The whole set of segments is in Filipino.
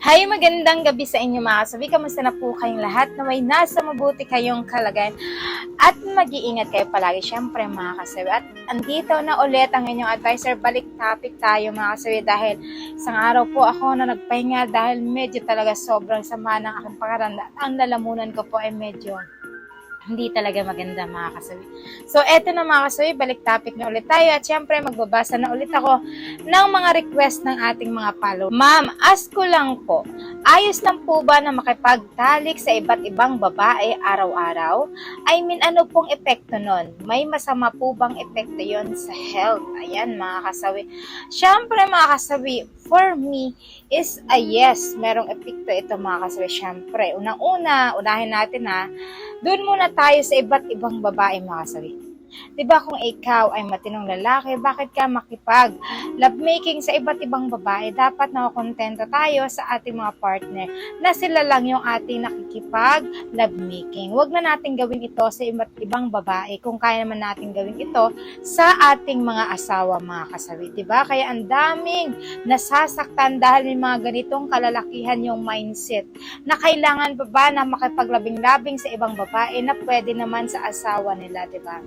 Hi, magandang gabi sa inyo mga kasabi. Kamusta na po kayong lahat? Naway nasa mabuti kayong kalagayan at mag-iingat kayo palagi. Siyempre mga kasabi. At andito na ulit ang inyong advisor. Balik topic tayo mga kasabi dahil isang araw po ako na nagpahinga dahil medyo talaga sobrang sama ng aking pakiramdam. Ang lalamunan ko po ay medyo hindi talaga maganda mga kasabi. So, eto na mga kasabi, balik topic na ulit tayo at syempre magbabasa na ulit ako ng mga request ng ating mga follower. Ma'am, ask ko lang po, ayos lang po ba na makipagtalik sa iba't ibang babae araw-araw? I mean, ano pong epekto nun? May masama po bang epekto yon sa health? Ayan mga kasabi. Syempre mga kasabi, for me is a yes. Merong epekto ito mga kasabi. Syempre, unang-una, unahin natin doon muna tayo sa iba't ibang babae mga kasabi. Diba kung ikaw ay matinong lalaki, bakit ka makipag lovemaking sa iba't ibang babae? Dapat nakakontento tayo sa ating mga partner na sila lang yung ating nakikipag lovemaking. Huwag na natin gawin ito sa iba't ibang babae kung kaya naman natin gawin ito sa ating mga asawa mga kasabi. Diba? Kaya ang daming nasasaktan dahil may mga ganitong kalalakihan yung mindset na kailangan pa ba na makipaglabing-labing sa ibang babae na pwede naman sa asawa nila, diba?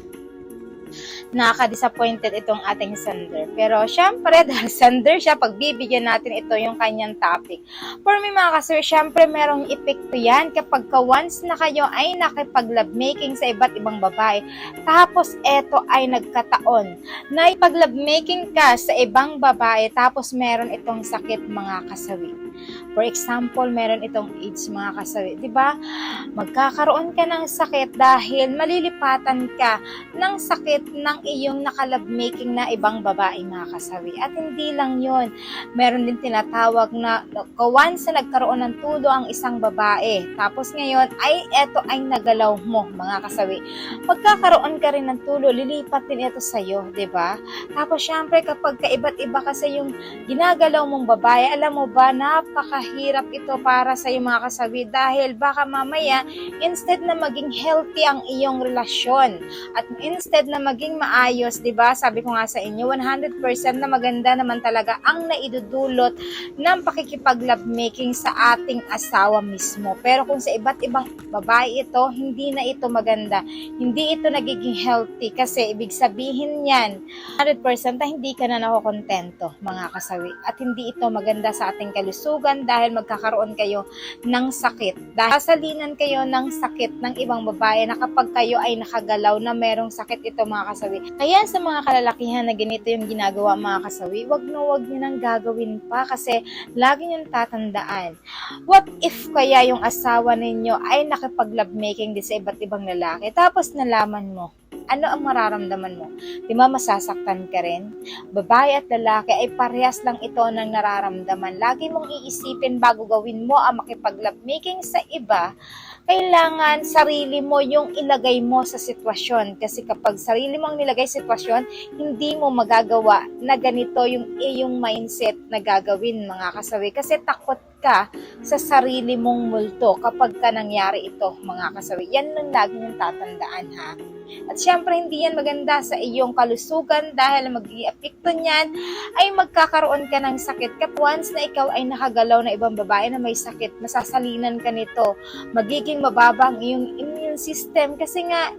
Nakaka-disappointed itong ating sender. Pero syempre, dahil sender siya, pagbibigyan natin ito yung kanyang topic. For me mga kasir, syempre merong epekto yan kapag once na kayo ay nakipag-lovemaking sa iba't ibang babae, tapos eto ay nagkataon na ipag-lovemaking ka sa ibang babae, tapos meron itong sakit mga kasawi. For example, meron itong AIDS mga kasawi. Diba? Magkakaroon ka ng sakit dahil malilipatan ka ng sakit ng iyong nakalabmaking na ibang babae mga kasawi. At hindi lang yon, meron din tinatawag na once na nagkaroon ng tulo ang isang babae, tapos ngayon ay eto ay nagalaw mo mga kasawi. Pagkakaroon ka rin ng tulo, lilipat din ito sa'yo, diba? Tapos syempre kapag kaiba't iba kasi yung ginagalaw mong babae, alam mo ba, napakahirap ito para sa iyo mga kasawi dahil baka mamaya instead na maging healthy ang iyong relasyon at instead na maging maayos, 'di ba? Sabi ko nga sa inyo, 100% na maganda naman talaga ang naidudulot ng pakikipag-lovemaking sa ating asawa mismo. Pero kung sa iba't ibang babae ito, hindi na ito maganda. Hindi ito nagiging healthy kasi ibig sabihin niyan 100% na hindi ka na nakokontento mga kasawi at hindi ito maganda sa ating kalusugan dahil magkakaroon kayo ng sakit. Dahil sasalinan kayo ng sakit ng ibang babae na kapag kayo ay nakagalaw na merong sakit ito mga kasawi. Kaya sa mga kalalakihan na ganito yung ginagawa mga kasawi, wag nyo nang gagawin pa kasi lagi nyo tatandaan. What if kaya yung asawa ninyo ay nakipag-lovemaking din sa iba't ibang lalaki tapos nalaman mo? Ano ang mararamdaman mo? Di ba masasaktan ka rin? Babae at lalaki ay parehas lang ito ng nararamdaman. Lagi mong iisipin bago gawin mo ang makipag-lovemaking sa iba, kailangan sarili mo yung ilagay mo sa sitwasyon. Kasi kapag sarili mo ang nilagay sa sitwasyon, hindi mo magagawa na ganito yung iyong mindset na gagawin mga kasawi. Kasi takot ka sa sarili mong multo kapag ka nangyari ito mga kasawi. Yan lang lagi yung tatandaan ha. At syempre hindi yan maganda sa iyong kalusugan dahil mag-i-apekto niyan ay magkakaroon ka ng sakit. Kapag once na ikaw ay nakagalaw na ibang babae na may sakit, masasalinan ka nito. Magiging mababa ang iyong immune system kasi nga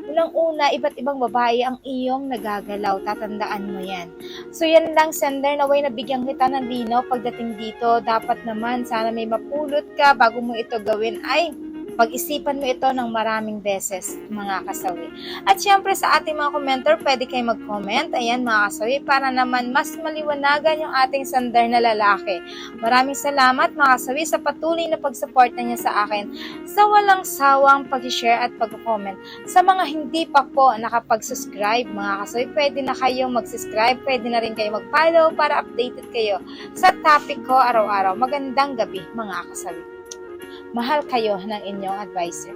unang-una, iba't ibang babae ang iyong nagagalaw. Tatandaan mo yan. So yan lang sender, naway nabigyan kita ng linaw pagdating dito. Dapat naman sana may mapulot ka bago mo ito gawin ay pag-isipan mo ito ng maraming beses, mga kasawi. At syempre sa ating mga commenter, pwede kayo mag-comment. Ayan mga kasawi, para naman mas maliwanagan yung ating sender na lalaki. Maraming salamat mga kasawi sa patuloy na pag-support niya sa akin sa walang sawang pag-share at pag-comment. Sa mga hindi pa po nakapag-subscribe, mga kasawi, pwede na kayong mag-subscribe, pwede na rin kayo mag-follow para updated kayo sa topic ko araw-araw. Magandang gabi mga kasawi. Mahal kayo ng inyong advisor.